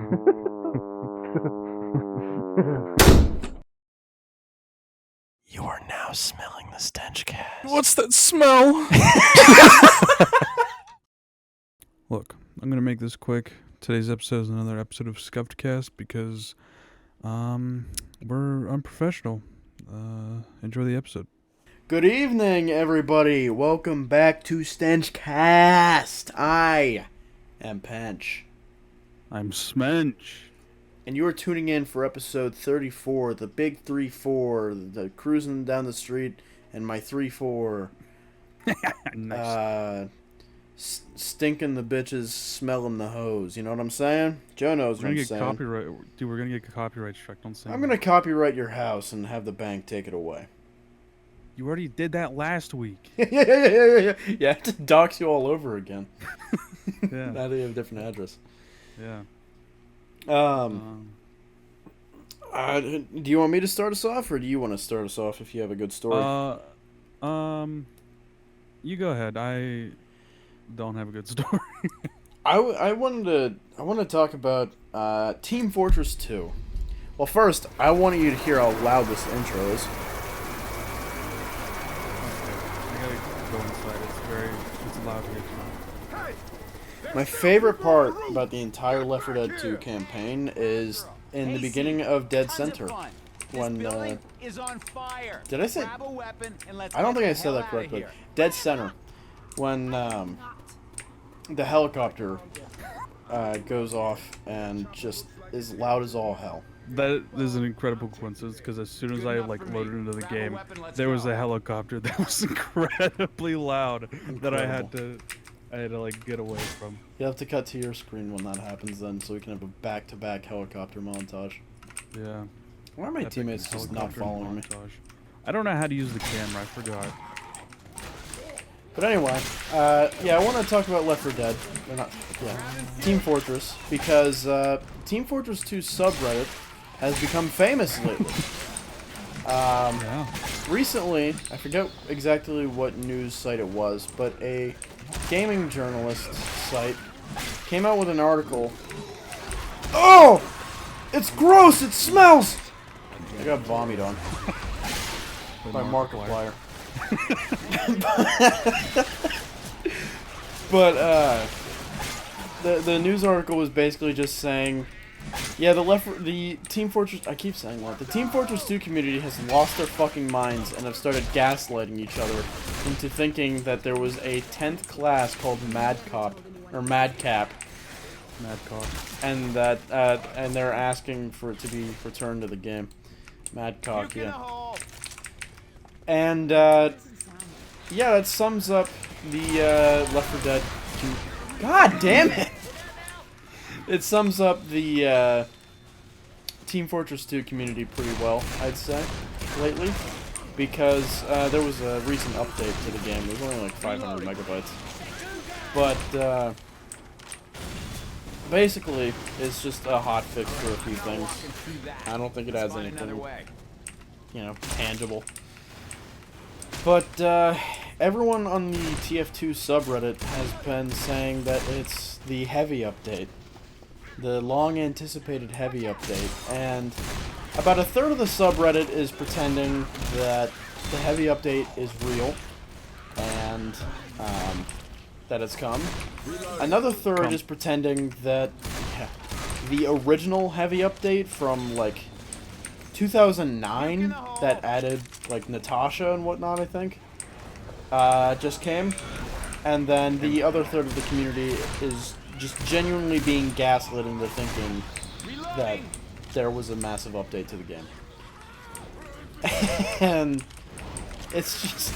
You're now smelling the StenchCast. What's that smell? Look, I'm gonna make this quick. Today's episode is another episode of ScuffedCast because we're unprofessional. Enjoy the episode. Good evening, everybody. Welcome back to StenchCast. I am Pench. I'm Smench. And you are tuning in for episode 34, the big 3-4, the cruising down the street, and my 3-4. Nice. Stinking the bitches, smelling the hose. You know what I'm saying? Joe knows what I'm saying. Dude, we're gonna get copyright struck. Don't say I'm gonna copyright your house and have the bank take it away. You already did that last week. Yeah, I have to dox you all over again. Yeah. Now that you have a different address. Yeah. Do you want me to start us off, or do you want to start us off if you have a good story? You go ahead. I don't have a good story. I wanted to talk about Team Fortress 2. Well, first, I want you to hear how loud this intro is. I gotta go inside. It's loud here too. My favorite part about the entire Left 4 Dead 2 campaign is in the beginning of Dead Center. When, did I say? I don't think I said that correctly. Dead Center. When, the helicopter, goes off and just is loud as all hell. That is an incredible coincidence because as soon as I loaded into the game, there was a helicopter that was incredibly loud that I had to get away from. You'll have to cut to your screen when that happens then, so we can have a back-to-back helicopter montage. Yeah. Why are my teammates just not following me? I don't know how to use the camera. I forgot. But anyway, yeah, I want to talk about Left 4 Dead. Team Fortress, because Team Fortress 2 subreddit has become famous lately. Recently, I forget exactly what news site it was, but a gaming journalist site came out with an article. Oh! It's gross! It smells! I got vomit on. By Markiplier. But the news article was basically just saying, yeah, the Team Fortress, I keep saying that, the Team Fortress 2 community has lost their fucking minds and have started gaslighting each other into thinking that there was a 10th class called Madcap, and that and they're asking for it to be returned to the game. Madcock, yeah. And yeah, that sums up the Left 4 Dead 2. God damn it! It sums up the Team Fortress 2 community pretty well, I'd say, lately, because there was a recent update to the game. It was only like 500 megabytes, but basically, it's just a hotfix for a few things. I don't think it adds anything, you know, tangible. But everyone on the TF2 subreddit has been saying that it's the heavy update. The long-anticipated heavy update. And about a third of the subreddit is pretending that the heavy update is real. And that it's come. Another third is pretending that the original heavy update from, like, 2009 that added, like, Natasha and whatnot, I think, just came. And then the other third of the community is just genuinely being gaslit into thinking that there was a massive update to the game. And it's just...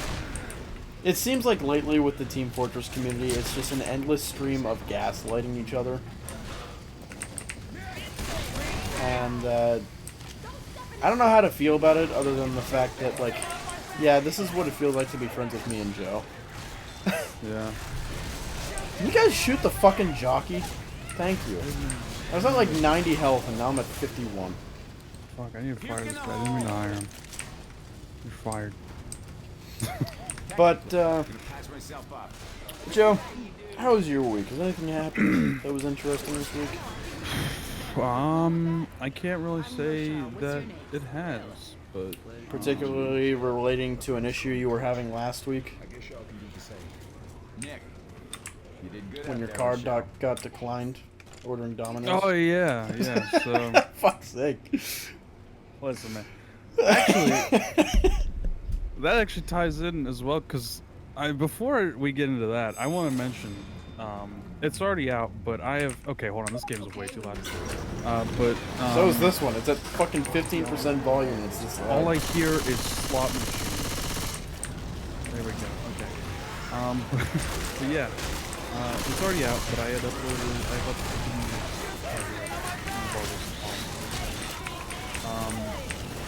It seems like lately with the Team Fortress community, it's just an endless stream of gaslighting each other. And, I don't know how to feel about it, other than the fact that, like, yeah, this is what it feels like to be friends with me and Joe. Yeah. Can you guys shoot the fucking jockey? Thank you. I was at like 90 health, and now I'm at 51. Fuck, I need to fire this guy. I didn't mean to hire him. You're fired. But, Joe, how was your week? Has anything happened that was interesting this week? I can't really say that it has, but Particularly relating to an issue you were having last week Nick, you did good when your out there, card Michelle. got declined ordering Domino's. oh yeah. So Fuck's sake. listen, man. Actually, that actually ties in as well, because before we get into that, I want to mention, it's already out, but I have. Okay, hold on. This game is way too loud. But So is this one. It's at fucking 15% volume. It's this loud. all I hear is slot machines. There we go. Okay. But yeah, it's already out, but I had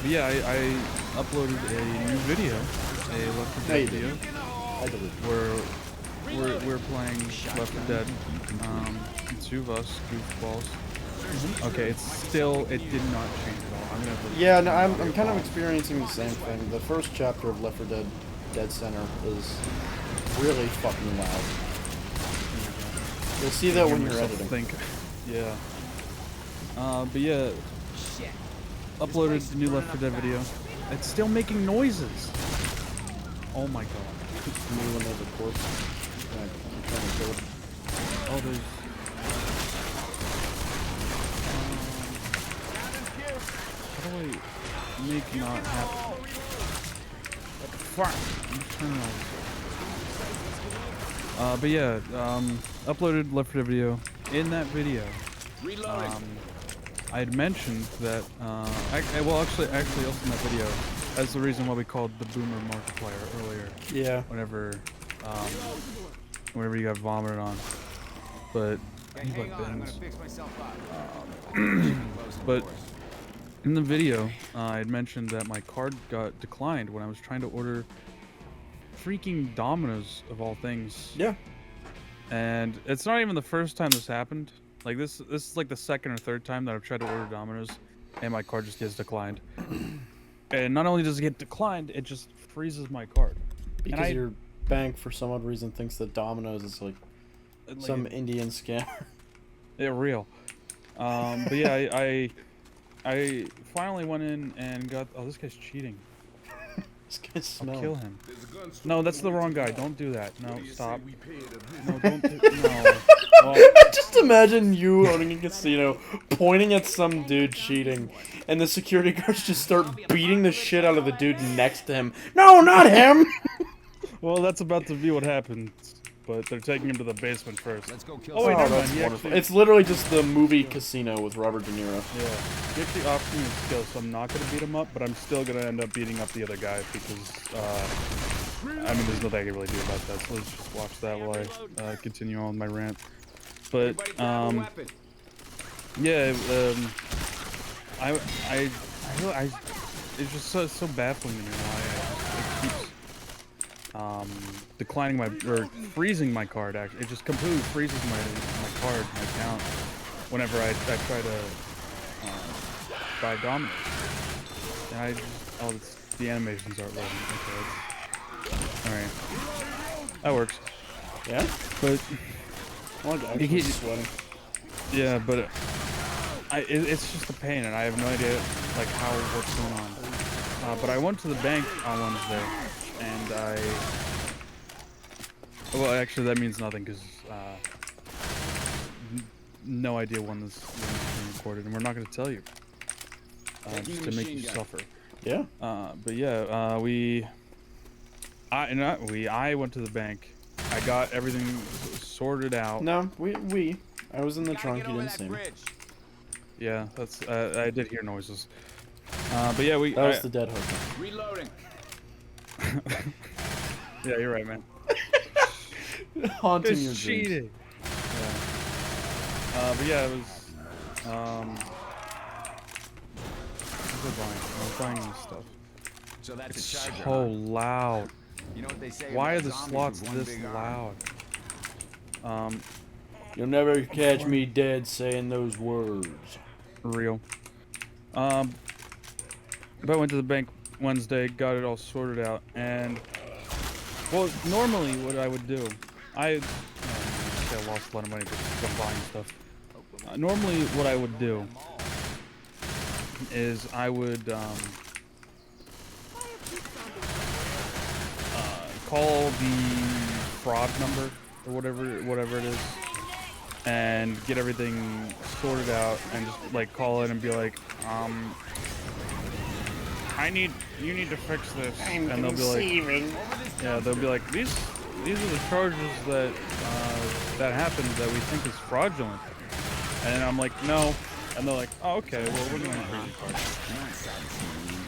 but yeah, I uploaded a new video, a Left 4 Dead video, I did it. where we're playing Left 4 Dead. Two of us, goofballs. Okay, it did not change at all. I'm gonna have to Yeah, no, I'm kind of experiencing the same thing. The first chapter of Left 4 Dead Dead Center is really fucking loud. You'll see that when you're editing. think. Yeah. But yeah, uploaded the new Left 4 Dead video. It's still making noises. Oh my god. New one of the corpse. I'm trying to kill it. Oh, there's. How do I make not happen? What the fuck? I'm just turning on. But yeah, uploaded Left 4 Dead video. In that video, I had mentioned that, actually also in that video, that's the reason why we called the Boomer Markiplier earlier. Yeah. Whenever you got vomited on. But, he's like bins. But, in the video, I had mentioned that my card got declined when I was trying to order freaking Domino's, of all things. Yeah. And it's not even the first time this happened. Like this is like the second or third time that I've tried to order Domino's, and my card just gets declined. And not only does it get declined, it just freezes my card. Because your bank, for some odd reason, thinks that Domino's is like some Indian scammer. Yeah, real. But yeah, I finally went in and got. Oh, this guy's cheating. This guy's smelling. I'll kill him. No, that's the wrong guy. Don't do that. No, stop. No, don't. No. Well, Just imagine you owning a casino, pointing at some dude cheating, and the security guards just start beating the shit out of the dude next to him. No, not him! well, that's about to be what happens. But they're taking him to the basement first. Let's go kill Oh, wait, Oh, never that's mind. He wonderful. actually, It's literally just the movie Casino with Robert De Niro. yeah. He actually offered me a skill, so I'm not gonna beat him up, but I'm still gonna end up beating up the other guy because, I mean, there's nothing I can really do about that. So let's just watch that while I continue on my rant. But yeah, it's just so baffling to me why it keeps declining or freezing my card. Actually, it just completely freezes my card, my account, whenever I try to buy Domino's. And the animations aren't loading. Okay, all right, that works. Yeah? But Oh, I'm actually sweating. yeah, but it's just a pain, and I have no idea like what's going on. But I went to the bank on Wednesday, and well, actually that means nothing because no idea when this is being recorded, and we're not going to tell you just to make you suffer. Yeah? But yeah, I went to the bank. I got everything sorted out. No, I was in the trunk, you didn't see me. Yeah, that's I did hear noises. But yeah, That was the dead hooker. Reloading. Yeah, you're right, man. Haunting your It's dreams. cheating. Yeah. But yeah, it was. What was I buying this stuff. So that's It's a charger. so loud. You know what they say Why are about the zombies slots with one this big arm? loud? You'll never catch me dead saying those words. Real. But I went to the bank Wednesday, got it all sorted out, and well, normally what I would do, I lost a lot of money just from buying stuff. normally what I would do is I would call the fraud number or whatever it is, and get everything sorted out, and just like call it and be like, you need to fix this, and they'll be like, yeah, they'll be like, these are the charges that happened that we think is fraudulent, and I'm like, no, and they're like, oh, okay, well, we're gonna freeze your card.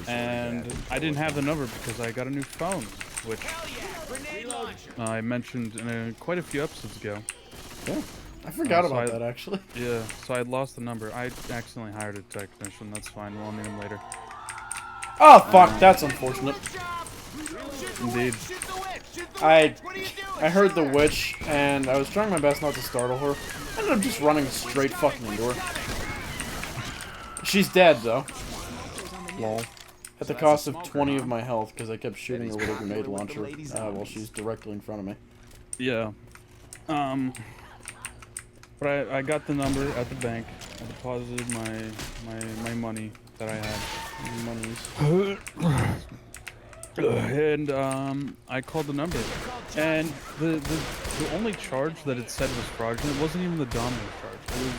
And I didn't have the number because I got a new phone, which I mentioned in quite a few episodes ago. Yeah, I forgot about that actually. Yeah, so I lost the number. I accidentally hired a technician. That's fine. We'll need him later. Oh fuck, that's unfortunate. Indeed. I heard the witch, and I was trying my best not to startle her. I ended up just running straight fucking into her. She's dead though. Lol. At the cost of 20 of my health, because I kept shooting her with a grenade launcher while she's directly in front of me. Yeah. But I got the number at the bank. I deposited my money that I had. Monies. And I called the number, and the only charge that it said was fraudulent wasn't even the Domino's charge. It was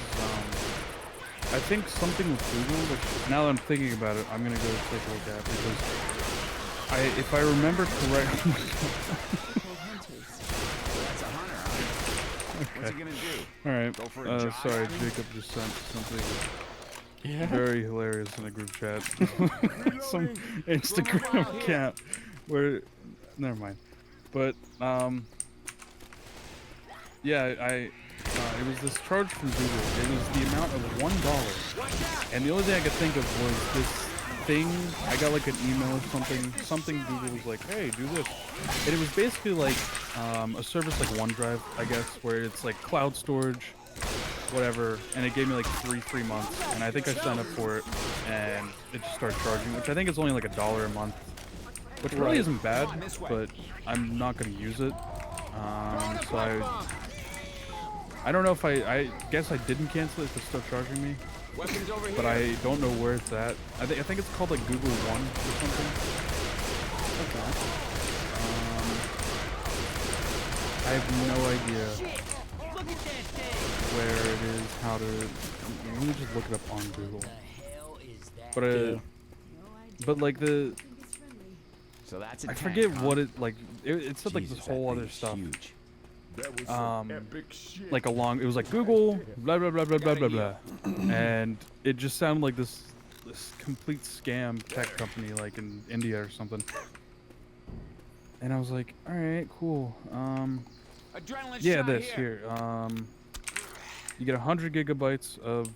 I think something with Google, which now that I'm thinking about it, I'm gonna go take a look at, because if I remember correctly. What's he gonna do? All right. Go for a drive? Sorry, Jacob just sent something very hilarious in a group chat. Some Instagram cat where, never mind. But yeah, it was this charge from Google. It was the amount of $1, and the only thing I could think of was this thing. I got like an email or something Google was like, hey, do this, and it was basically like a service like OneDrive, I guess, where it's like cloud storage, whatever, and it gave me like 3 free months, and I think I signed up for it, and it just started charging, which I think is only like $1 a month, which really isn't bad, but I'm not going to use it. So I don't know if I guess I didn't cancel it if it's still charging me, but I don't know where it's at. I think it's called like Google One or something. Okay. I have no idea where it is, how to. Let me just look it up on Google. But like So that's I forget what it like. It said like this whole other stuff. Like it was like Google blah blah blah blah blah blah blah, and it just sounded like this complete scam tech company like in India or something. And I was like, all right, cool. Yeah, this here. You get 100 gigabytes of,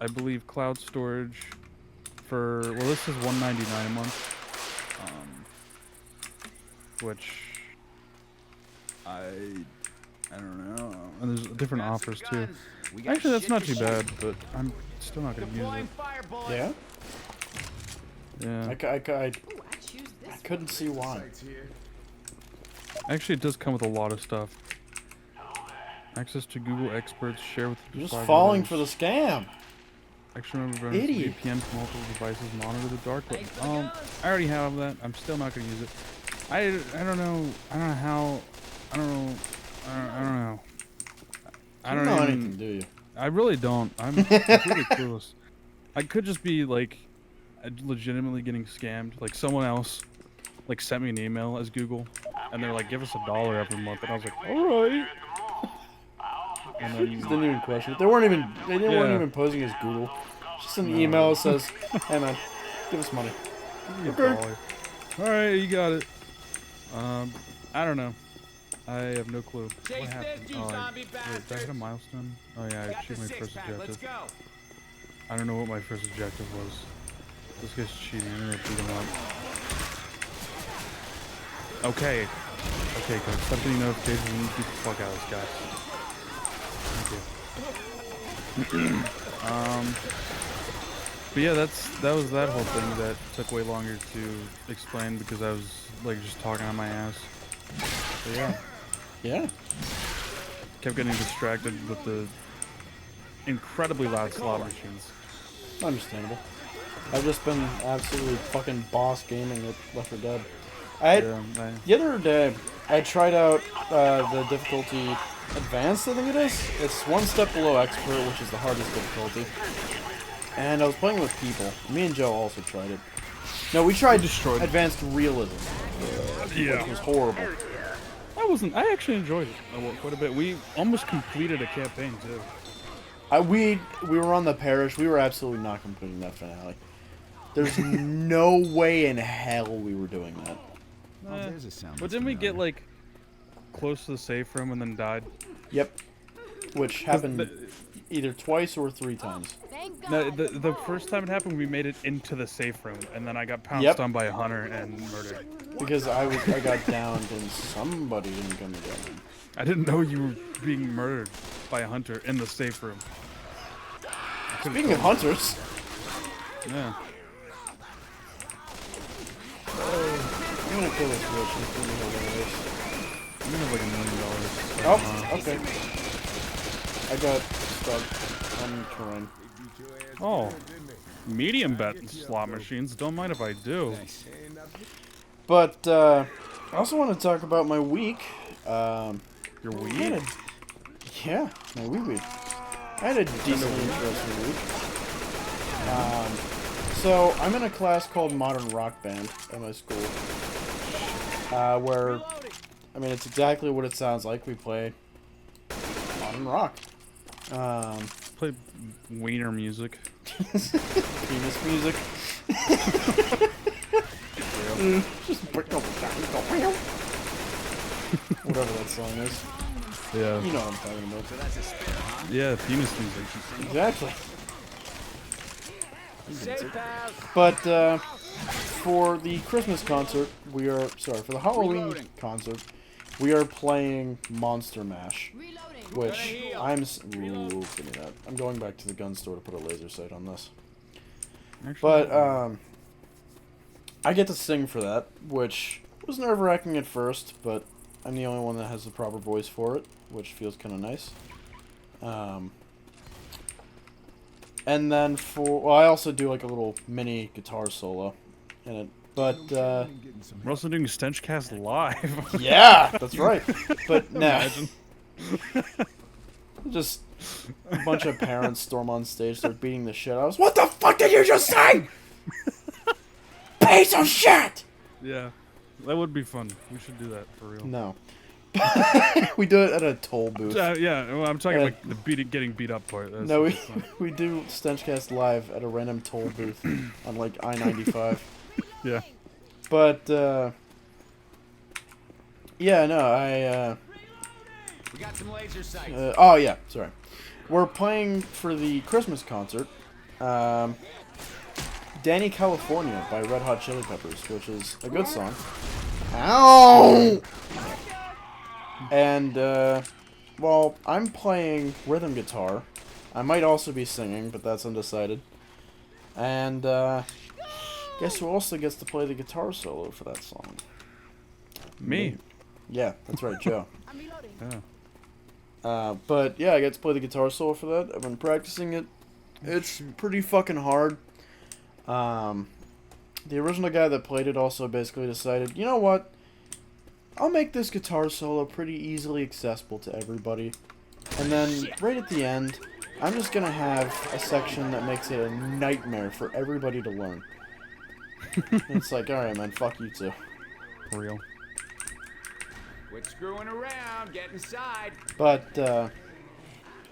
I believe, cloud storage for, well, this is $199 a month, which I don't know. And there's different offers too. Actually, that's not too bad, but I'm still not gonna use it. Yeah? Yeah. I couldn't see why. Actually, it does come with a lot of stuff. Access to Google experts, share with You're just falling for the scam. Extra number of Idiot. VPN to multiple devices, monitor the dark web. I already have that. I'm still not gonna use it. I don't know. I don't know how. I don't know. I don't know anything, do you? I really don't. I'm completely clueless. I could just be like legitimately getting scammed. Like someone else like sent me an email as Google, and they're like, give us $1 every month, and I was like, all right. And then Didn't even question it. They weren't even posing as Google. Just an email that says, "Hey man, give us money." Okay. All right, you got it. I don't know. I have no clue. What happened? Wait, did I hit a milestone? Oh yeah, I achieved my first objective. I don't know what my first objective was. This guy's cheating. I'm gonna beat him up. Okay. Okay, guys. Stop getting notifications and beat the fuck out of this guy. Thank you. But yeah, that was that whole thing that took way longer to explain because I was like just talking on my ass. But yeah. Yeah. Kept getting distracted with the incredibly loud slot machines. Understandable. I've just been absolutely fucking boss gaming with Left 4 Dead. The other day, I tried out the difficulty advanced, I think it is. It's one step below expert, which is the hardest difficulty. And I was playing with people. Me and Joe also tried it. No, we tried advanced realism, which was horrible. I actually enjoyed it quite a bit. We almost completed a campaign too. We were on the parish. We were absolutely not completing that finale. There's no way in hell we were doing that. There's a sound. But didn't we get like close to the safe room and then died? Yep. Which happened either twice or 3 times. No, the first time it happened, we made it into the safe room, and then I got pounced on by a hunter and murdered. Because I got downed and somebody didn't come to get me. I didn't know you were being murdered by a hunter in the safe room. Speaking of hunters. Yeah. I'm gonna kill this bitch. It's gonna be hilarious. I'm gonna have like $1 million. Oh, okay. I got stuck on terrain. Oh, medium bet slot machines. Don't mind if I do. But I also want to talk about my week. Your week? Yeah, my week. I had a decently interesting week. So I'm in a class called Modern Rock Band at my school, where, I mean, it's exactly what it sounds like. We play modern rock. Play wiener music. Penis music. Just whatever that song is. Yeah. You know what I'm talking about. So that's a spin, huh? Yeah, penis music. Exactly. But for the Christmas concert, for the Halloween concert, we are playing Monster Mash, which ooh, give me that. I'm going back to the gun store to put a laser sight on this. But I get to sing for that, which was nerve-wracking at first, but I'm the only one that has the proper voice for it, which feels kind of nice. And then I also do like a little mini guitar solo in it. But we're also doing StenchCast live. Yeah, that's right. But no, just a bunch of parents storm on stage, start beating the shit out of us. What the fuck did you just say? Piece of shit! Yeah, that would be fun. We should do that for real. No. We do it at a toll booth. Yeah, well, I'm talking like the getting beat up part. That's no, we do StenchCast live at a random toll booth on like I-95. Yeah. But yeah, no, we got some laser sights. Oh yeah, sorry. We're playing for the Christmas concert. Danny California by Red Hot Chili Peppers, which is a good song. Ow! And, well, I'm playing rhythm guitar. I might also be singing, but that's undecided. And, guess who also gets to play the guitar solo for that song? Me. Yeah, that's right, Joe. Yeah. But, yeah, I get to play the guitar solo for that. I've been practicing it. It's pretty fucking hard. The original guy that played it also basically decided, you know what? I'll make this guitar solo pretty easily accessible to everybody. And then, right at the end, I'm just gonna have a section that makes it a nightmare for everybody to learn. It's like, alright man, fuck you too. For real. Quit screwing around, get inside. But,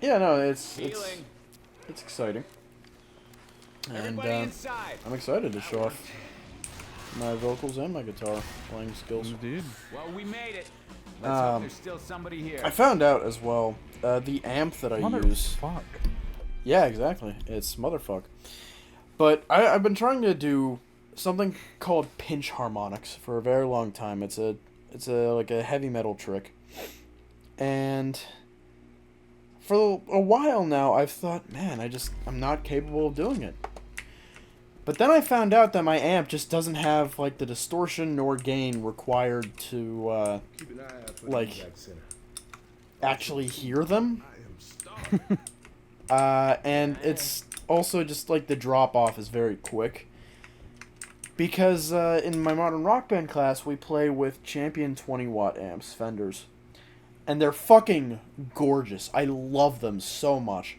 yeah, no, it's exciting. And, I'm excited to show off my vocals and my guitar playing skills. Indeed. Well, we made it. Let's hope there's still somebody here. I found out as well, the amp that I use. Fuck. Yeah, exactly. It's motherfuck. But I've been trying to do something called pinch harmonics for a very long time. It's like a heavy metal trick. And for a while now, I've thought, man, I'm not capable of doing it. But then I found out that my amp just doesn't have, like, the distortion nor gain required to, like, actually hear them. And it's also just like the drop off is very quick. Because in my modern rock band class, we play with Champion 20-watt amps, Fenders. And they're fucking gorgeous. I love them so much.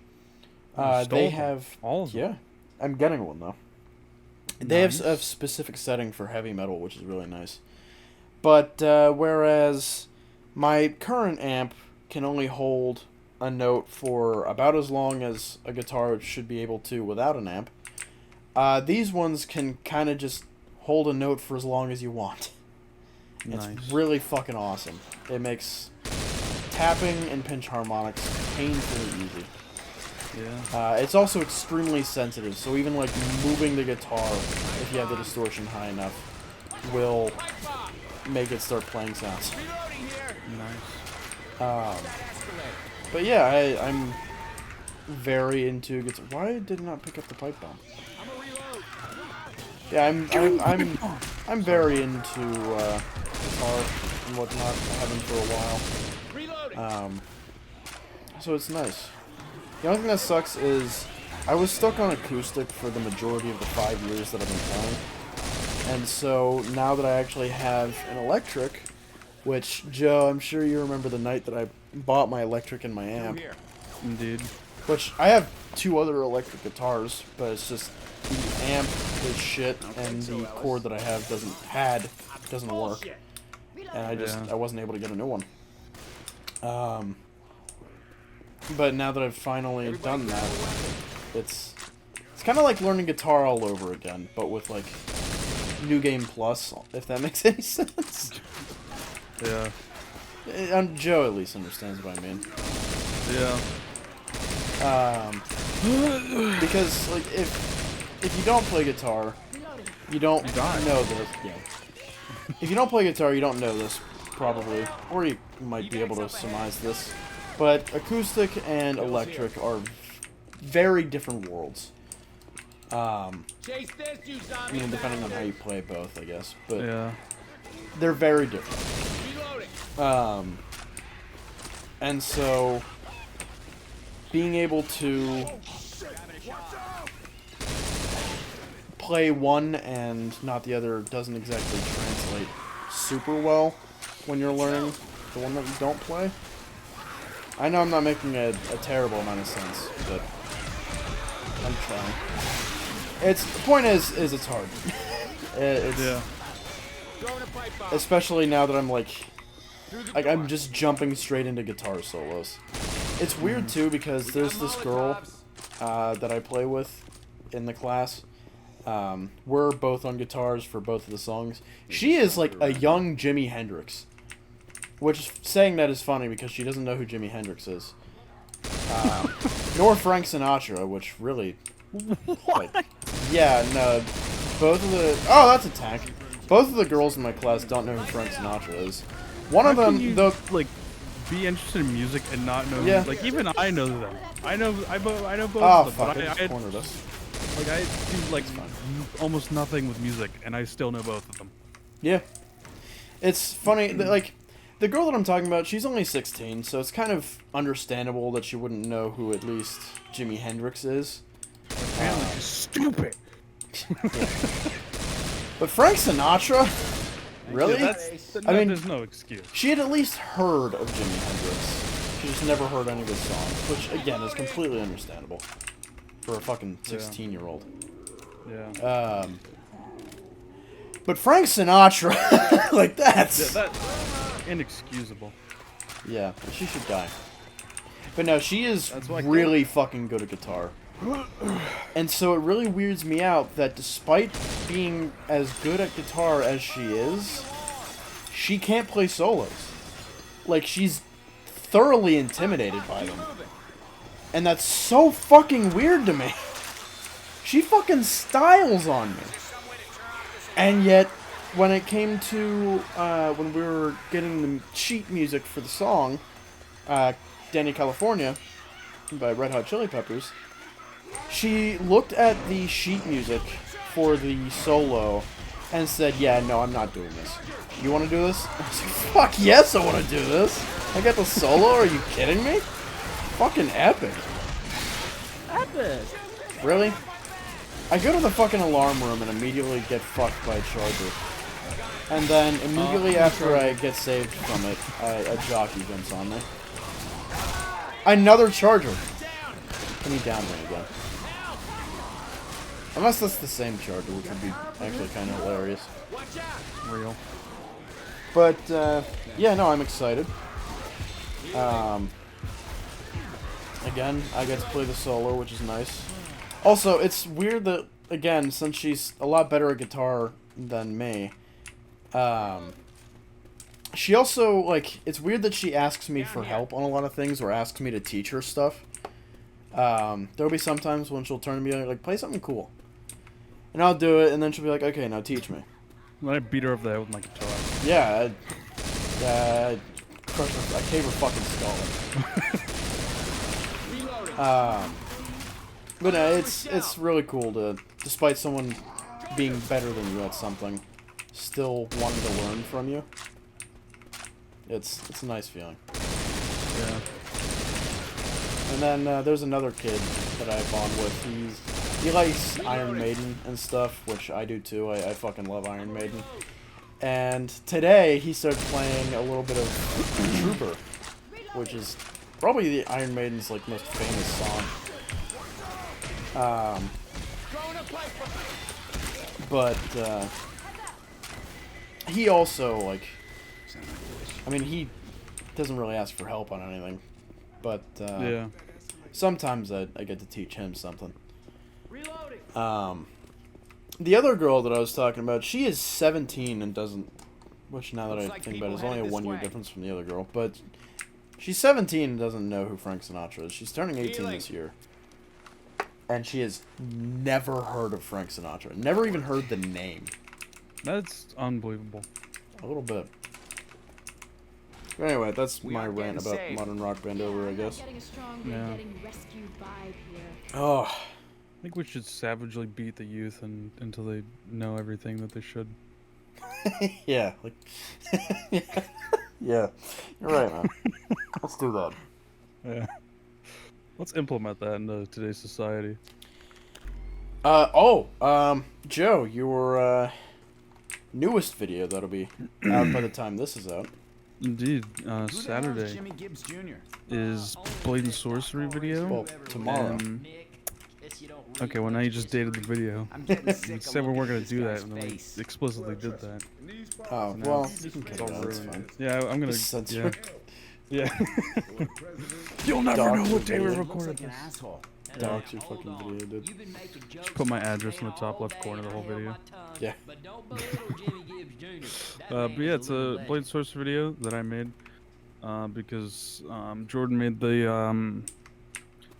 They have... all of them. Yeah. I'm getting one, though. They have a specific setting for heavy metal, which is really nice. But whereas my current amp can only hold a note for about as long as a guitar should be able to without an amp, these ones can kind of just hold a note for as long as you want. Nice. It's really fucking awesome. It makes tapping and pinch harmonics painfully easy. Yeah. It's also extremely sensitive, so even like moving the guitar, if you have the distortion high enough, will make it start playing sounds. Nice. But yeah, I'm very into guitar. Why did I not pick up the pipe bomb? Yeah, I'm very into guitar and whatnot. I have been for a while. So it's nice. The only thing that sucks is I was stuck on acoustic for the majority of the 5 years that I've been playing. And so now that I actually have an electric, which, Joe, I'm sure you remember the night that I bought my electric and my amp. Indeed. Which, I have 2 other electric guitars, but it's just the amp is shit and the cord that I have doesn't work. And I wasn't able to get a new one. But now that I've finally done that, it's kind of like learning guitar all over again, but with like New Game Plus, if that makes any sense. Yeah. Joe at least understands what I mean. Yeah. Because like if you don't play guitar, you don't know this. Yeah. If you don't play guitar, you don't know this probably, or you might be able to surmise this. But acoustic and electric are very different worlds. I mean, depending on how you play both, I guess. But Yeah. they're very different. And so, being able to play one and not the other doesn't exactly translate super well when you're learning the one that you don't play. I know I'm not making a terrible amount of sense, but I'm trying. The point is it's hard. Yeah. Especially now that I'm like I'm just jumping straight into guitar solos. It's weird too because there's this girl that I play with in the class. We're both on guitars for both of the songs. She is like a young Jimi Hendrix. Which, saying that is funny because she doesn't know who Jimi Hendrix is. Nor Frank Sinatra, which really... What? Like, yeah, no. Both of the... Oh, that's a tank. Both of the girls in my class don't know who Frank Sinatra is. One of them, though... like, be interested in music and not know... Yeah. Like, even I know them. I know both Oh, of them. fuck, But I just cornered us. Like, I do, like, almost nothing with music, and I still know both of them. Yeah. It's funny, that, like... The girl that I'm talking about, she's only 16, so it's kind of understandable that she wouldn't know who at least Jimi Hendrix is. My family is stupid. But Frank Sinatra? Really? Yeah, I mean, there's no excuse. she had at least heard of Jimi Hendrix. She just never heard any of his songs, which, again, is completely understandable for a fucking 16-year-old. Yeah. But Frank Sinatra, like that's inexcusable. Yeah, she should die. But no, she is That's why I really fucking good at guitar. And so it really weirds me out that despite being as good at guitar as she is, she can't play solos. Like, she's thoroughly intimidated by them. And that's so fucking weird to me. She fucking styles on me. And yet, when it came to, when we were getting the sheet music for the song, Danny California, by Red Hot Chili Peppers, she looked at the sheet music for the solo and said, yeah, no, I'm not doing this. You want to do this? I was like, fuck yes, I want to do this. I got the solo, are you kidding me? Fucking epic. Really? I go to the fucking alarm room and immediately get fucked by a charger. And then immediately after I get saved from it, a jockey jumps on me. Another charger! Can he down me again? Unless that's the same charger, which would be actually kind of hilarious. Real. But, yeah, no, I'm excited. Again, I get to play the solo, which is nice. Also, it's weird that, again, since she's a lot better at guitar than me, she also, like, it's weird that she asks me for help on a lot of things, or asks me to teach her stuff. There'll be some times when she'll turn to me like, play something cool. And I'll do it, and then she'll be like, okay, now teach me. When I beat her over the head with my guitar. Yeah, I cave her fucking skull. But it's really cool to, despite someone being better than you at something, still wanting to learn from you. It's a nice feeling. Yeah. And then there's another kid that I bond with. He likes Iron Maiden and stuff, which I do too. I fucking love Iron Maiden. And today he started playing a little bit of Trooper, which is probably the Iron Maiden's like most famous song. But he also like, I mean, he doesn't really ask for help on anything, but yeah. Sometimes I get to teach him something. The other girl that I was talking about, she is 17 and doesn't, which now that I think about it, is only a 1 year difference from the other girl, but she's 17 and doesn't know who Frank Sinatra is. She's turning 18 this year. And she has never heard of Frank Sinatra. Never even heard the name. That's unbelievable. A little bit. But anyway, that's my rant about modern rock band over, I guess. Yeah. Oh. I think we should savagely beat the youth until they know everything that they should. Yeah. Like. Yeah. You're right, man. Let's do that. Yeah. Let's implement that into today's society. Joe, your newest video that'll be out by the time this is out. Indeed, Saturday is Blade and Sorcery video. Well, tomorrow. Okay, well now you just dated the video. We said we weren't gonna do that, and then we explicitly did that. Oh, well, you can cut it out, it's fine. Yeah, I'm gonna. Censor. Yeah. You'll never know what day we recorded this. Dox your fucking video, dude. Just put my address in the top left corner of the whole video. Yeah. But yeah, it's a Blade Source video that I made because Jordan made the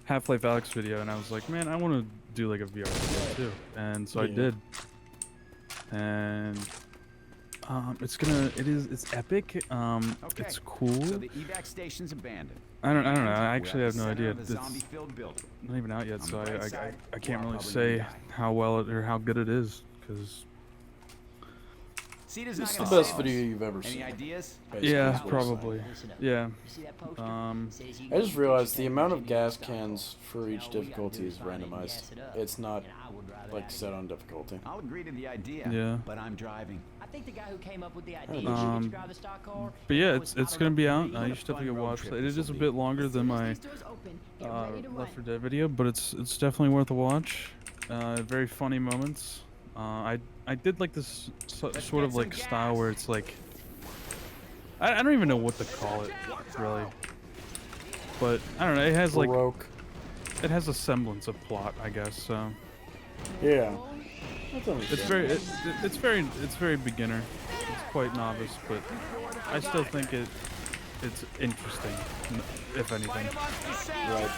Half-Life Alex video, and I was like, man, I want to do like a VR video too, and so I did. And it's epic. It's cool. So the evac station's abandoned. I don't know. I actually have no idea. It's not even out yet, so I can't really say how well it or how good it is, because it's the best video you've ever seen. Any ideas? Yeah, probably. Yeah. I just realized the amount of gas cans for each difficulty is randomized. It's not like set on difficulty. I'll agree to the idea. Yeah. But I'm driving. I think the guy who came up with the idea should drive the stock car. But yeah, it's gonna be out. You should definitely go watch it. It is a bit longer than my Left 4 Dead video, but it's definitely worth a watch. Very funny moments. I did like this sort of like style where it's like I don't even know what to call it really, but I don't know. It has like it has a semblance of plot, I guess. So yeah, it's very beginner. It's quite novice, but I still think it's interesting, if anything. Right.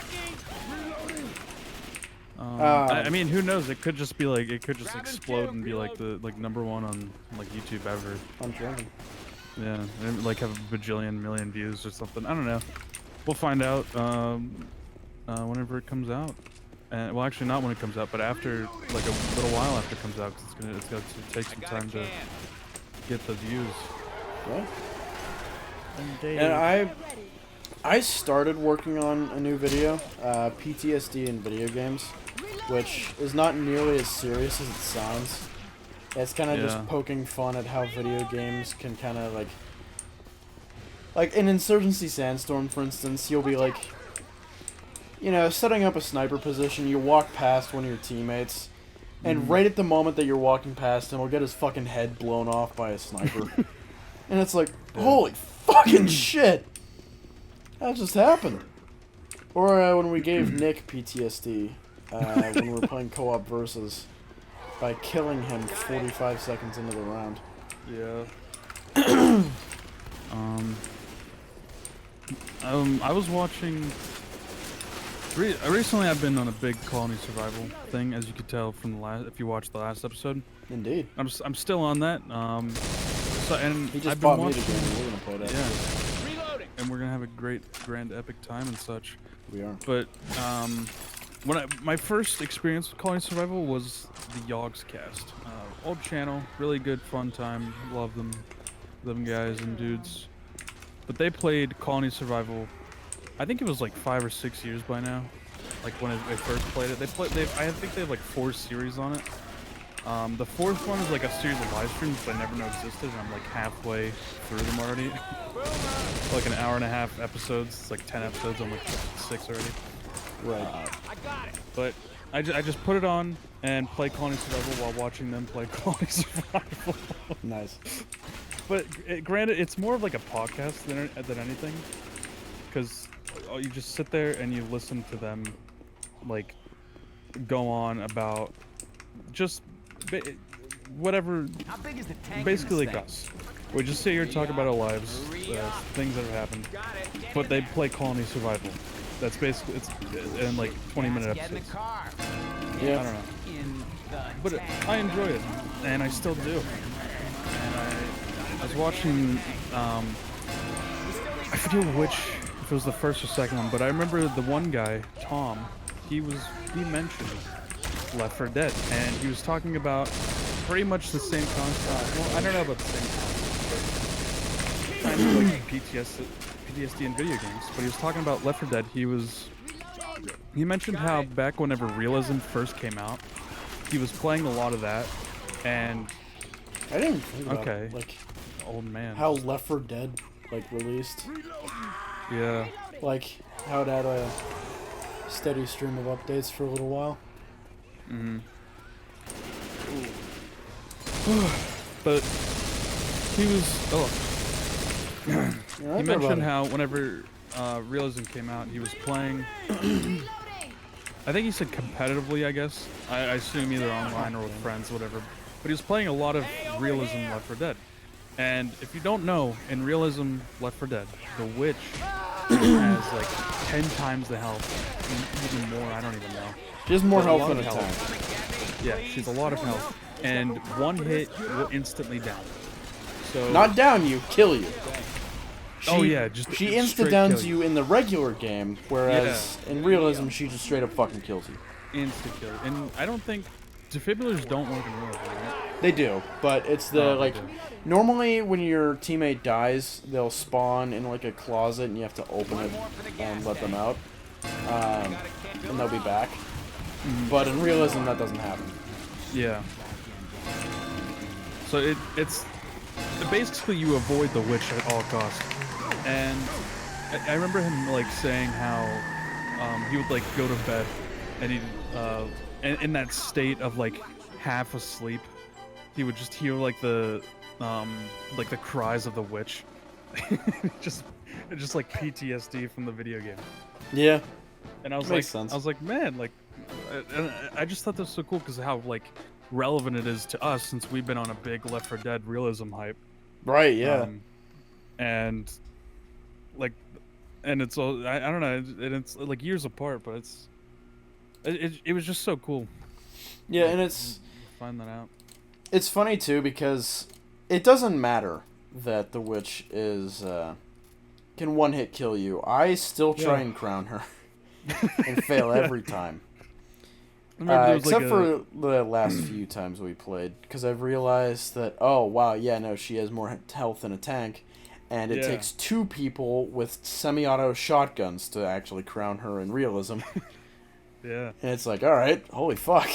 I mean, who knows? It could just be like it could just explode and be like the #1 on like YouTube ever. I'm trying. Yeah, and like have a bajillion million views or something. I don't know. We'll find out whenever it comes out. Well, actually, not when it comes out, but after like a little while after it comes out, because it's got to take some time to get the views. Yeah. And I started working on a new video, PTSD in video games, which is not nearly as serious as it sounds. It's kind of just poking fun at how video games can kind of like in Insurgency Sandstorm, for instance, you'll be like, you know, setting up a sniper position, you walk past one of your teammates, and right at the moment that you're walking past him, he'll get his fucking head blown off by a sniper. And it's like, holy fucking shit! That just happened. Or when we gave Nick PTSD, when we were playing co-op versus, by killing him 45 seconds into the round. Yeah. I was watching... Recently I've been on a big colony survival thing, as you could tell from the last... If you watched the last episode. Indeed. I'm still on that. So, and he just I've bought been me the watching... game, and we're gonna play that. Yeah. Reloading. And we're gonna have a great, grand, epic time and such. We are. But, my first experience with colony survival was the ScuffedCast. Old channel, really good, fun time. Love them guys and dudes. But they played colony survival. I think it was like 5 or 6 years by now. Like when they first played it, I think they have like 4 series on it. The 4th one is like a series of live streams that I never knew existed, and I'm like halfway through them already. Like an hour and a half episodes. It's like 10 episodes. I'm like 6 already. Right. I got it. But I just put it on and play colony survival while watching them play colony survival. Nice. But granted, it's more of like a podcast than anything, because you just sit there and you listen to them, like, go on about just whatever. How big is the tank? Basically like us. We just sit here and talk about our lives, things that have happened. But they play colony survival. That's basically it's in like 20-minute episodes. Yeah. I don't know. But I enjoy it, and I still do. And I was watching, I forget if it was the first or second one, but I remember the one guy, Tom, he mentioned Left 4 Dead, and he was talking about pretty much the same concept. Well, I don't know about the same concept, but kind of like PTSD in video games. But he was talking about Left 4 Dead. He mentioned how back whenever realism first came out, he was playing a lot of that, and I didn't think about like old man. How Left 4 Dead like released. Yeah. Like how it had a steady stream of updates for a little while. But he he mentioned how whenever realism came out, he was playing. I think he said competitively, I guess. I assume either online or with friends, whatever. But he was playing a lot of realism Left 4 Dead. And if you don't know, in realism Left 4 Dead, the witch has like 10 times the health, even more, I don't even know. She has more health than a tank. Yeah, she's a lot of health. And one hit will instantly down. So not down you, kill you. She insta-downs you in the regular game, whereas in realism she just straight up fucking kills you. Insta-kill. And I don't think defibrillators don't work in realism, right? They do, but it's normally when your teammate dies, they'll spawn in like a closet and you have to open it and let them out. And they'll be back. But in realism that doesn't happen. Yeah. So it's basically you avoid the witch at all costs. And I remember him like saying how he would like go to bed and he'd in that state of like half asleep, he would just hear like the cries of the witch. just like PTSD from the video game. Yeah. And I was Makes sense. I was like, man, like, and I just thought this was so cool because how like relevant it is to us since we've been on a big Left 4 Dead realism hype. Right. Yeah. And like, and it's all I don't know, and it's like years apart, but it was just so cool. Yeah, and it's find that out. It's funny too because it doesn't matter that the witch is can one hit kill you. I still try and crown her and fail every time. Except for the last few times we played, because I've realized that she has more health than a tank, And it takes 2 people with semi-auto shotguns to actually crown her in realism. Yeah. And it's like, alright, holy fuck.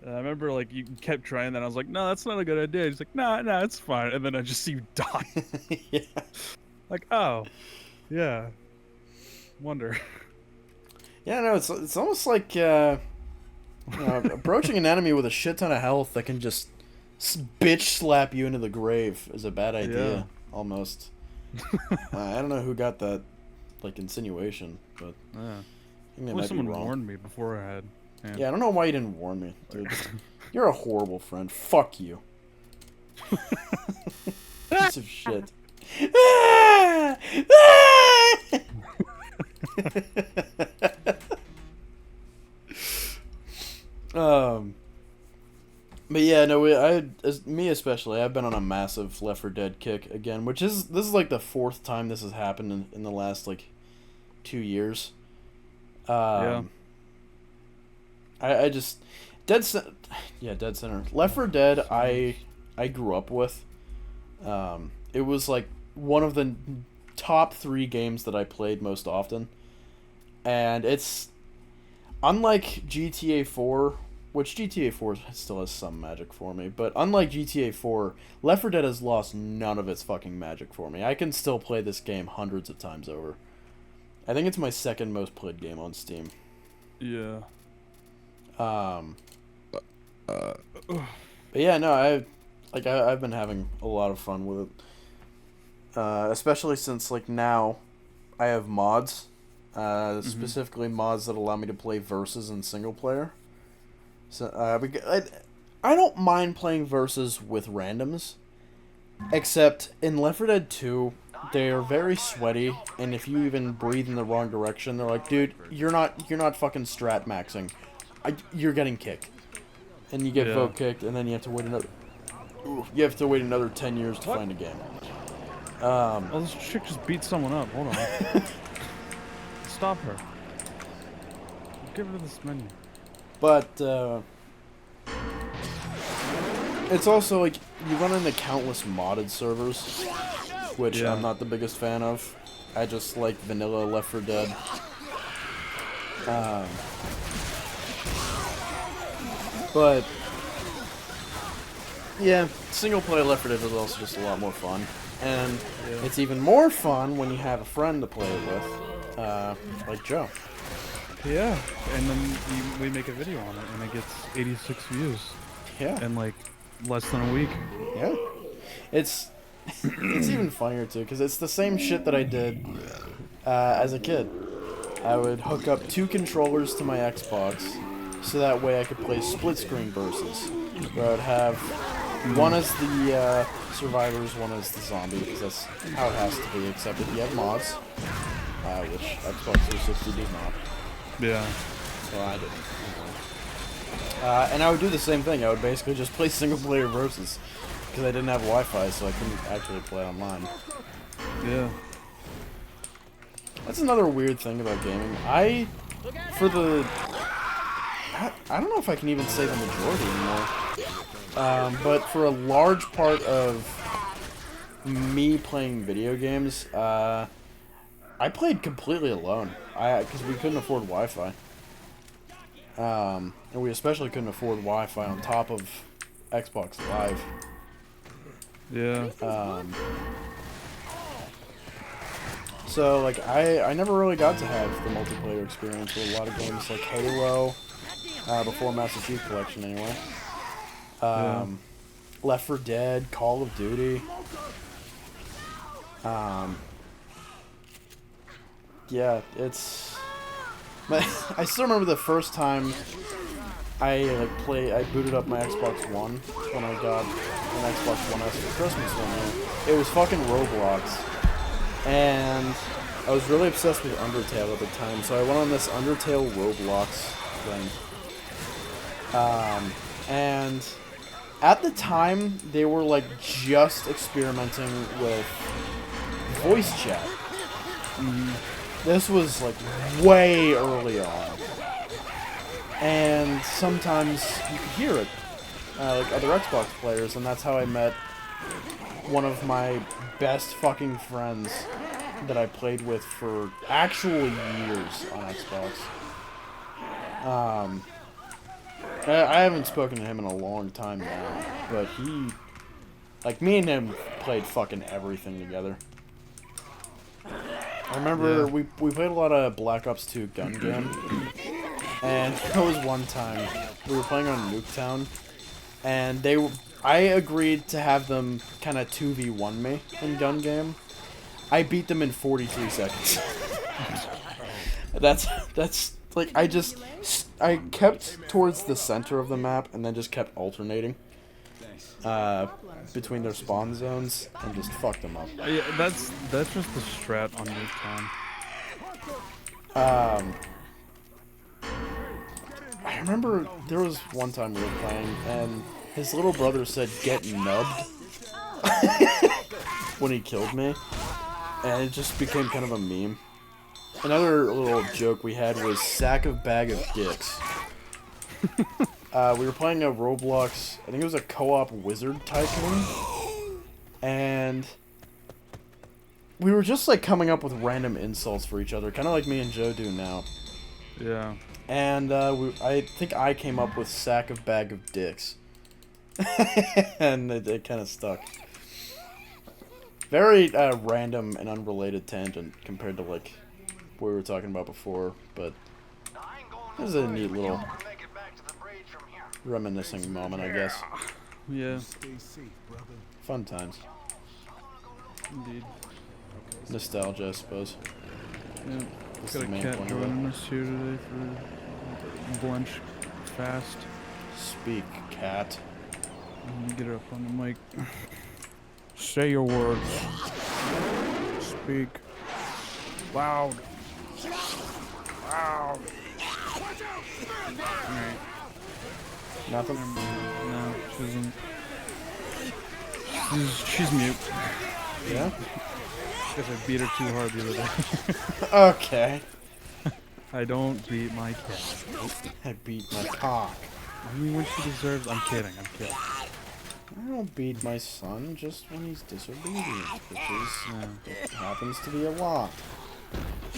I remember, like, you kept trying that. And I was like, no, that's not a good idea. He's like, nah, it's fine. And then I just see you die. Yeah. Like, oh, yeah. Wonder. Yeah, no, it's almost like approaching an enemy with a shit ton of health that can just bitch slap you into the grave is a bad idea, almost. I don't know who got that, like, insinuation, but Yeah. I think they Well, might someone be wrong. warned me before I had. Yeah, I don't know why you didn't warn me, dude. You're a horrible friend. Fuck you. Piece of shit. But yeah, no, me especially, I've been on a massive Left 4 Dead kick again, this is like the 4th time this has happened in the last, like, 2 years. Yeah. I just Dead Center. Left 4 Dead I grew up with. It was like one of the top 3 games that I played most often. And it's unlike GTA 4, which GTA 4 still has some magic for me, but unlike GTA 4, Left 4 Dead has lost none of its fucking magic for me. I can still play this game hundreds of times over. I think it's my 2nd most played game on Steam. Yeah. But yeah, no, I've been having a lot of fun with it. Especially since, like, now I have mods, specifically mods that allow me to play versus in single player. So I don't mind playing versus with randoms, except in Left 4 Dead 2, they are very sweaty, and if you even breathe in the wrong direction, they're like, dude, you're not fucking strat maxing. You're getting kicked. And you get vote kicked, and then you have to wait another 10 years to find a game. Oh, this chick just beat someone up. Hold on. Stop her. Get rid of this menu. But, it's also, like, you run into countless modded servers, which I'm not the biggest fan of. I just like vanilla Left 4 Dead. But, yeah, single-player Left 4 Dead is also just a lot more fun. And it's even more fun when you have a friend to play it with, like Joe. Yeah, and then we make a video on it, and it gets 86 views. Yeah. In, like, less than a week. Yeah. It's even funnier, too, because it's the same shit that I did as a kid. I would hook up 2 controllers to my Xbox, so that way I could play split-screen versus. Where I would have one as the survivors, one as the zombie, because that's how it has to be, except if you have mods, which Xbox 360 does not. Yeah. So I didn't. And I would do the same thing. I would basically just play single-player versus, because I didn't have Wi-Fi, so I couldn't actually play online. Yeah. That's another weird thing about gaming. I don't know if I can even say the majority anymore. But for a large part of me playing video games, I played completely alone. Because we couldn't afford Wi-Fi. And we especially couldn't afford Wi-Fi on top of Xbox Live. Yeah. So, like, I never really got to have the multiplayer experience with a lot of games like Halo, before Master Chief Collection anyway. Left 4 Dead, Call of Duty. Yeah, it's... I still remember the first time I booted up my Xbox One when I got an Xbox One S for Christmas one year. It was fucking Roblox. And I was really obsessed with Undertale at the time, so I went on this Undertale Roblox thing. And at the time, they were like just experimenting with voice chat. This was like way early on. And sometimes you could hear it, like other Xbox players, and that's how I met one of my best fucking friends that I played with for actual years on Xbox. I haven't spoken to him in a long time now, but he, like, me and him played fucking everything together. I remember we played a lot of Black Ops 2 gun game, and there was one time we were playing on Nuketown, and I agreed to have them kind of 2v1 me in gun game. I beat them in 43 seconds. That's like, I kept towards the center of the map and then just kept alternating between their spawn zones and just fucked them up. Yeah, that's just the strat on Nuketown. I remember there was one time we were playing and his little brother said, "Get nubbed," when he killed me, and it just became kind of a meme. Another little joke we had was sack of bag of dicks. We were playing a Roblox, I think it was a co-op Wizard Tycoon, and we were just like coming up with random insults for each other, kind of like me and Joe do now. Yeah. And I think I came up with sack of bag of dicks. And it kind of stuck. Very random and unrelated tangent compared to like what we were talking about before, but it was a neat little reminiscing moment, I guess. Yeah. Fun times. Indeed. Nostalgia, I suppose. Yeah. That's Got the a main cat point of it. joining us here today for Blench Fast. Speak, cat. Let me get it up on the mic. Say your words. Speak. Loud. Loud. Alright. Nothing? No, she isn't. She's mute. Yeah? Because I beat her too hard the other day. Okay. I don't beat my cat. I beat my cock. I mean, when she deserves. I'm kidding. I don't beat my son just when he's disobedient, which it happens to be a lot.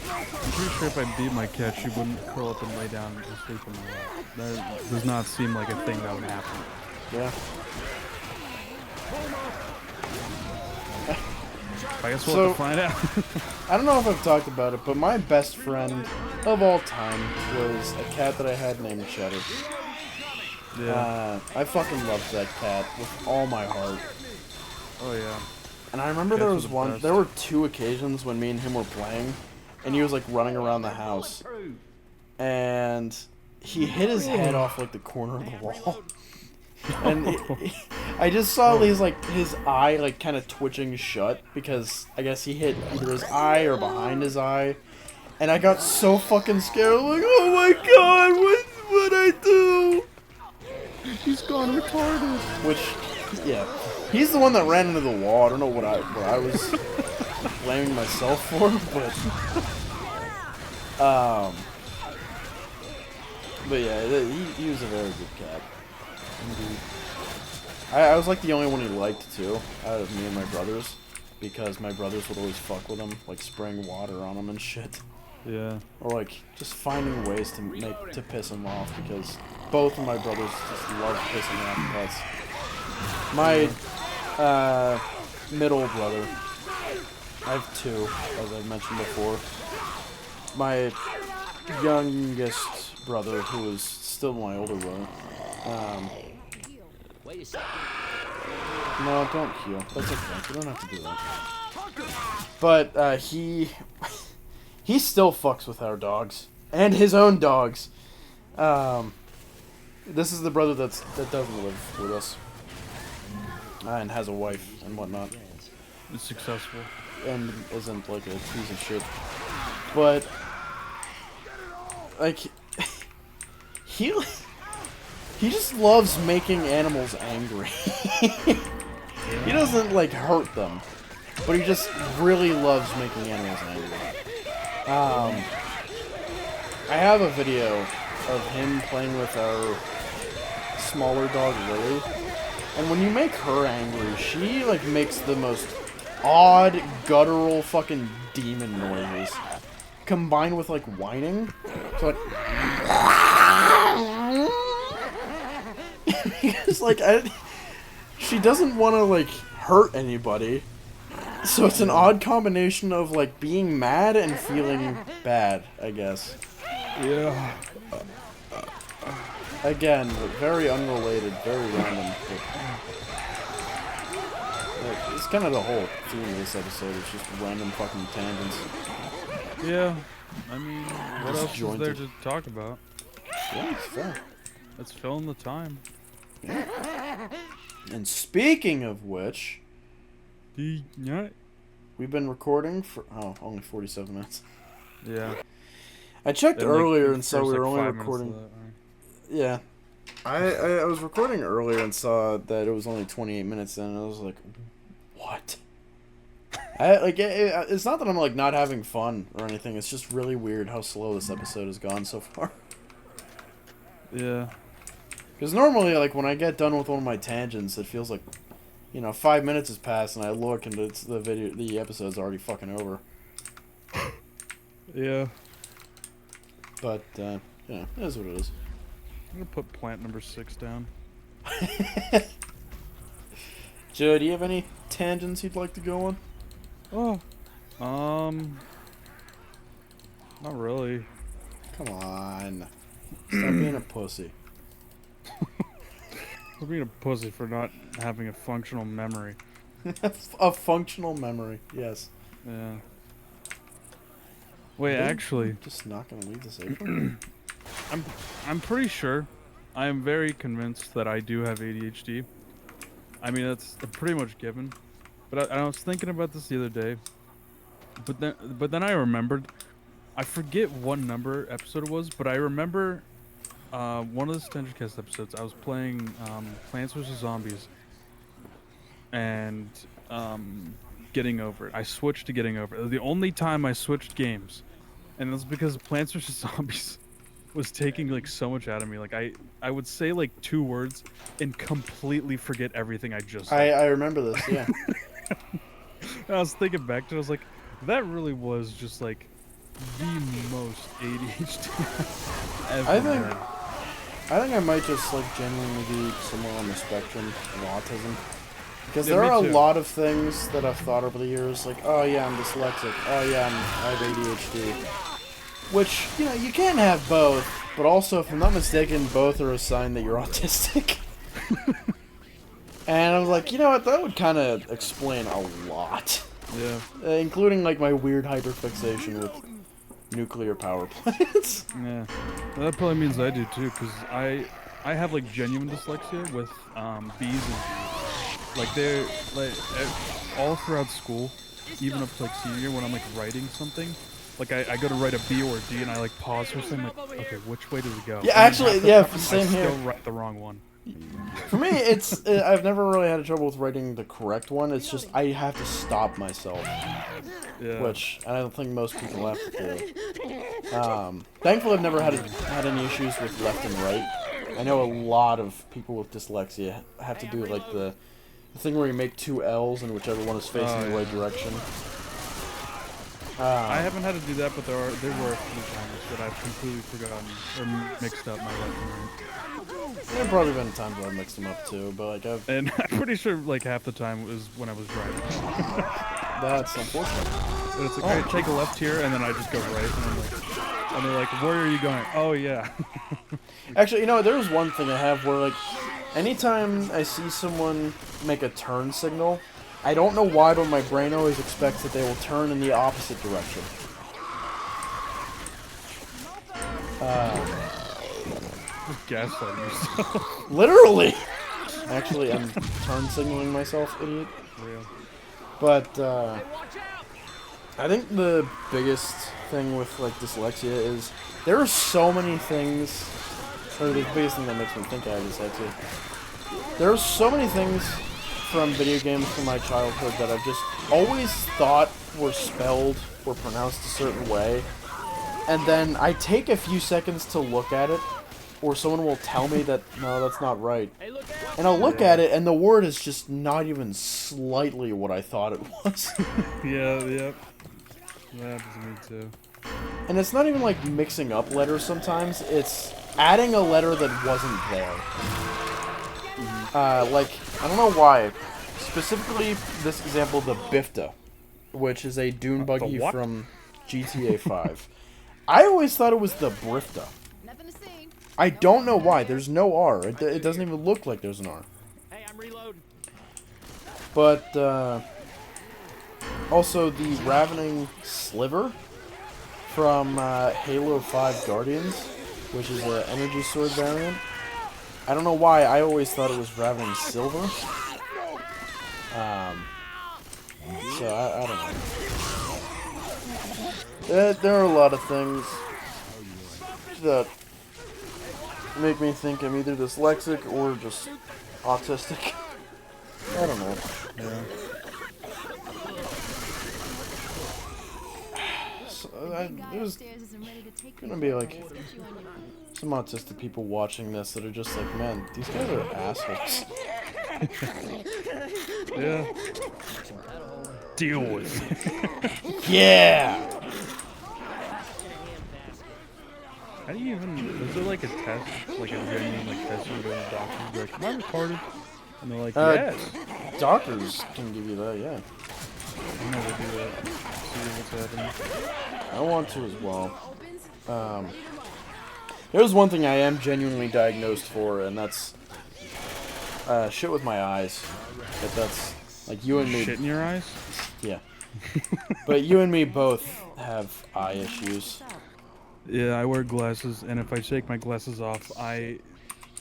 I'm pretty sure if I beat my cat, she wouldn't curl up and lay down and sleep in my lap. That does not seem like a thing that would happen. Yeah. I guess we'll have to find out. I don't know if I've talked about it, but my best friend of all time was a cat that I had named Cheddar. Yeah. I fucking loved that cat with all my heart. Oh yeah. And I remember Cats are the there were two occasions when me and him were playing, and he was like running around the house, and he hit his head off like the corner of the wall, and I just saw his eye like kind of twitching shut because I guess he hit either his eye or behind his eye, and I got so fucking scared, like, oh my god, what'd I do? He's gone retarded. Which, yeah, he's the one that ran into the wall. I don't know what I was blaming myself for, but yeah, he was a very good cat. Indeed. I was like the only one he liked too, out of me and my brothers, because my brothers would always fuck with him, like spraying water on him and shit. Yeah. Or like just finding ways to piss him off, because both of my brothers just love pissing off pets. My middle brother, I have two, as I mentioned before. My youngest brother, who is still my older brother. Wait a second. No, don't heal. That's okay. You don't have to do that. But he still fucks with our dogs and his own dogs. This is the brother that doesn't live with us and has a wife and whatnot. Is successful. And isn't like a piece of shit. But like he just loves making animals angry. He doesn't like hurt them, but he just really loves making animals angry. I have a video of him playing with our smaller dog Lily, And when you make her angry, she, like, makes the most odd, guttural fucking demon noises. Combined with, like, whining. So, like... because, like, she doesn't want to, like, hurt anybody. So it's an odd combination of, like, being mad and feeling bad, I guess. Yeah. Again, very unrelated, very random. But it's kind of the whole theme of this episode. It's just random fucking tangents. Yeah. I mean, what else is there to talk about? Yeah, it's fair. Let's fill in the time. And speaking of which, Yeah. we've been recording for only 47 minutes. Yeah. I checked Then, like, earlier the and saw first, we were like, only 5 minutes of recording. that, right? Yeah, I was recording earlier and saw that it was only 28 minutes in, and I was like, what? It's not that I'm like not having fun or anything. It's just really weird how slow this episode has gone so far. Yeah. Because normally, like, when I get done with one of my tangents, it feels like, 5 minutes has passed, and I look, and it's the episode's already fucking over. Yeah. But, it is what it is. I'm gonna put plant number 6 down. Joe, do you have any tangents you'd like to go on? Oh. Not really. Come on. Stop being a pussy. I'm being a pussy for not having a functional memory. A functional memory, yes. Yeah. Wait, actually, Just not gonna leave this apron? I'm pretty sure. I am very convinced that I do have ADHD. I mean, that's pretty much given. But I was thinking about this the other day. But then I remembered. I forget what number episode it was, but I remember one of the StenchCast episodes. I was playing Plants vs Zombies, and getting over it. I switched to getting over it. It was the only time I switched games, and it was because Plants vs Zombies was taking like so much out of me. Like I would say like 2 words and completely forget everything I just said. I remember this, yeah. I was thinking back to it, I was like, that really was just like the most ADHD ever. I think I might just like genuinely be somewhere on the spectrum of autism. Because Yeah, there are a me too. lot of things that I've thought over the years, like, oh yeah, I'm dyslexic, oh yeah, I have ADHD. Which, you can't have both, but also, if I'm not mistaken, both are a sign that you're autistic. And I was like, you know what, that would kind of explain a lot. Yeah. Including, like, my weird hyperfixation with nuclear power plants. Yeah. Well, that probably means I do too, because I have like genuine dyslexia with B's and G's. Like they're like all throughout school, even up to like senior year when I'm like writing something. Like I go to write a B or a D and I like pause for a second, like, okay, which way does it go? Yeah, actually, yeah, same here. I still write the wrong one. For me, it's I've never really had trouble with writing the correct one. It's just I have to stop myself, Yeah. which I don't think most people have to do. Thankfully, I've never had any issues with left and right. I know a lot of people with dyslexia have to do like the thing where you make 2 L's and whichever one is facing the right direction. I haven't had to do that, but there were a few times that I've completely forgotten or mixed up my left and right. There have probably been times where I mixed them up too, but like And I'm pretty sure like half the time was when I was driving. that's unfortunate. And it's like, alright, take a left here, and then I just go right, and I'm like, and they're like, where are you going? Oh yeah. Actually, there was one thing I have where, like, anytime I see someone make a turn signal, I don't know why, but my brain always expects that they will turn in the opposite direction. Just gaslighting yourself. Literally! Actually, I'm turn signaling myself, idiot. Real. But, I think the biggest thing with, like, dyslexia is there are so many things, or the biggest thing that makes me think I have dyslexia. There are so many things from video games from my childhood that I've just always thought were spelled or pronounced a certain way, and then I take a few seconds to look at it, or someone will tell me that, no, that's not right. And I'll look at it, and the word is just not even slightly what I thought it was. Yeah, yep. That happens to me too. And it's not even like mixing up letters sometimes, it's adding a letter that wasn't there. Like, I don't know why. Specifically, this example, the Bifta, which is a dune buggy what? from GTA 5. I always thought it was the Brifta. Nothing to see. I don't know why. There's no R. It doesn't even look like there's an R. Hey, I'm reloading. But, also the Ravening Sliver from Halo 5 Guardians, which is an energy sword variant. I don't know why. I always thought it was Ravening Silver. So, I don't know. There are a lot of things that make me think I'm either dyslexic or just autistic. I don't know. Yeah. So, there's gonna be like some autistic people watching this that are just like, man, these guys are assholes. Yeah. Deal with it. Yeah! How do you even, is there like a test, like a genuine like test you go to the doctor and be like, am I retarded? And they're like, yes. Doctors can give you that, yeah. I never do that. See what's happening. I want to as well. There's one thing I am genuinely diagnosed for, and that's shit with my eyes. But that's like you and me. Shit in your eyes? Yeah. But you and me both have eye issues. Yeah, I wear glasses, and if I take my glasses off, I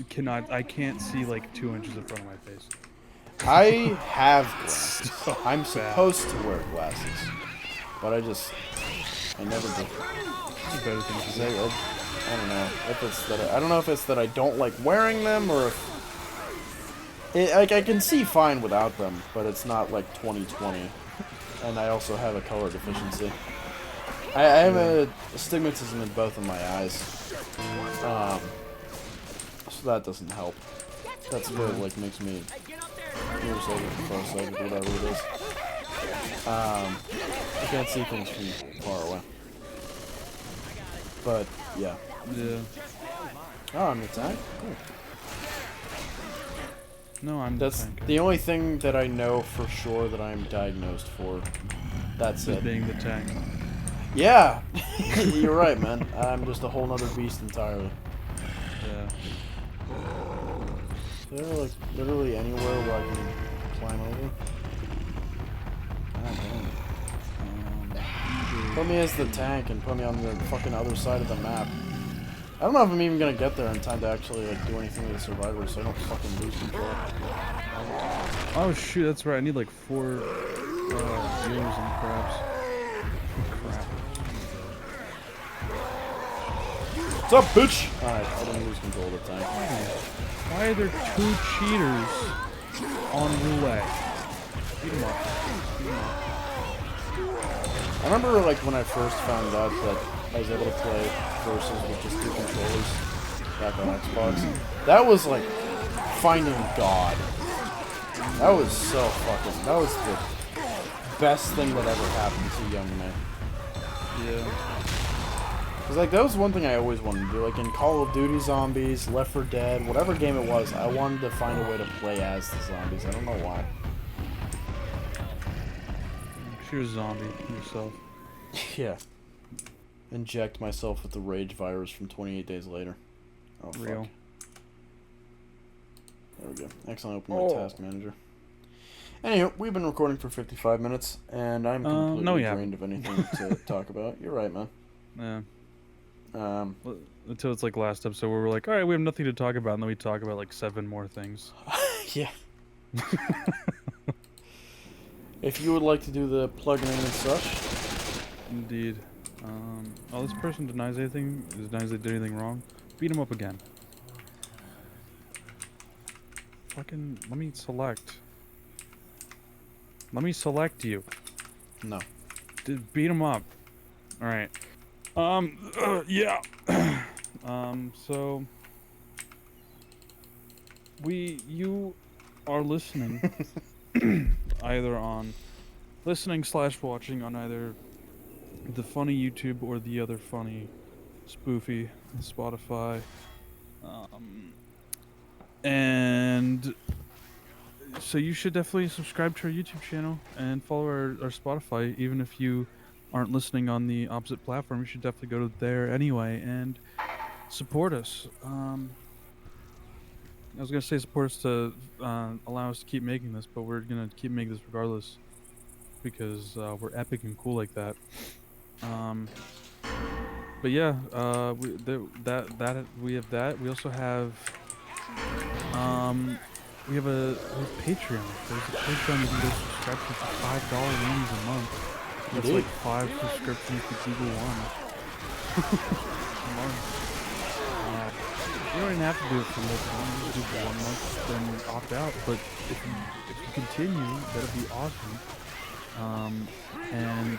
can't see like 2 inches in front of my face. I have glasses. So I'm bad. supposed to wear glasses, but I never do. It's a better thing to 'Cause do. I don't know if it's that I don't know if it's that I don't like wearing them or if like I can see fine without them, but it's not like 20/20, and I also have a color deficiency. I have a astigmatism in both of my eyes, so that doesn't help. That's what like makes me nearsighted, farsighted, whatever it is. I can't see things from far away. But yeah. Yeah. Oh, I'm attacked? Cool. No, I'm That's the only thing that I know for sure that I'm diagnosed for. That's just it. being the tank. Yeah! You're right, man. I'm just a whole nother beast entirely. Yeah. Is there, like, literally anywhere where I can climb over? God damn. Put me as the tank and put me on the fucking other side of the map. I don't know if I'm even gonna get there in time to actually like do anything with the survivors, so I don't fucking lose control. Oh shoot, that's right. I need like 4 healers and crabs. Crap. What's up, bitch? Alright, I didn't lose control of the tank. Why are there 2 cheaters on roulette? Beat 'em up. Beat 'em up. I remember like when I first found out that I was able to play versus with just 2 controllers back on Xbox. That was like finding God. That was so fucking. That was the best thing that ever happened to young men. Yeah. Cause like that was one thing I always wanted to do. Like in Call of Duty Zombies, Left 4 Dead, whatever game it was, I wanted to find a way to play as the zombies. I don't know why. You're a zombie yourself. Yeah. Inject myself with the rage virus from 28 days later. Oh, fuck. Real. There we go. Excellent. Open my task manager. Anyway, we've been recording for 55 minutes, and I'm completely no, we drained of anything to talk about. You're right, man. Yeah. Um, Until it's like last episode where we're like, alright, we have nothing to talk about, and then we talk about like 7 more things. yeah. If you would like to do the plugging in and such. Indeed. Oh, this person denies they did anything wrong. Beat him up again. Fucking, let me select. Let me select you. No. Beat him up. Alright. Yeah. So, you are listening either on listening/watching on either the funny YouTube or the other funny spoofy Spotify. And so you should definitely subscribe to our YouTube channel and follow our Spotify. Even if you aren't listening on the opposite platform, you should definitely go there anyway and support us. I was gonna say support us to allow us to keep making this, but we're gonna keep making this regardless because we're epic and cool like that. But yeah, we have that. We also have we have Patreon. There's a Patreon you can go subscribe to for $5 range a month. That's Indeed. like 5 subscriptions to Google One. A month. You don't even have to do it for like one. You just do it for 1 month, then opt out. But if you continue, that'll be awesome. And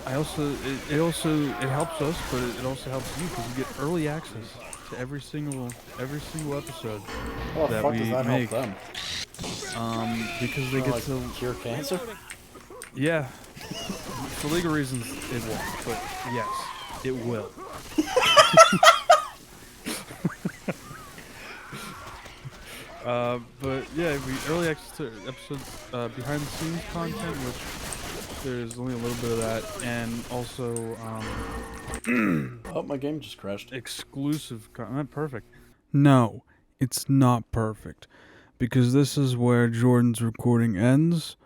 I also it helps us, but it also helps you because you get early access to every single episode Well, the that fuck we does that make. help them? Because they get Like, to cure cancer? yeah. For legal reasons, it won't, but yes, it will. But yeah, we early access to episodes, behind the scenes content, which there's only a little bit of that, and also Oh, my game just crashed. exclusive content. Perfect. No, it's not perfect, because this is where Jordan's recording ends,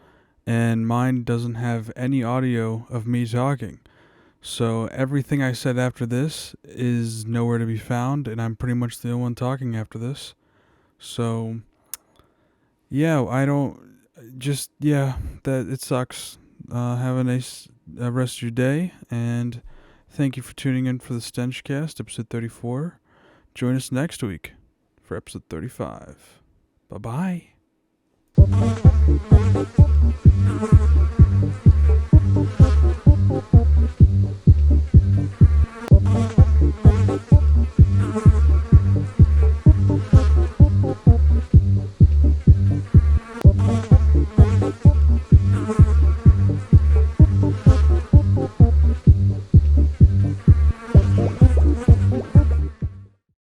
and mine doesn't have any audio of me talking. So everything I said after this is nowhere to be found, and I'm pretty much the only one talking after this. So, yeah, that it sucks. Have a nice rest of your day, and thank you for tuning in for the StenchCast, episode 34. Join us next week for episode 35. Bye-bye.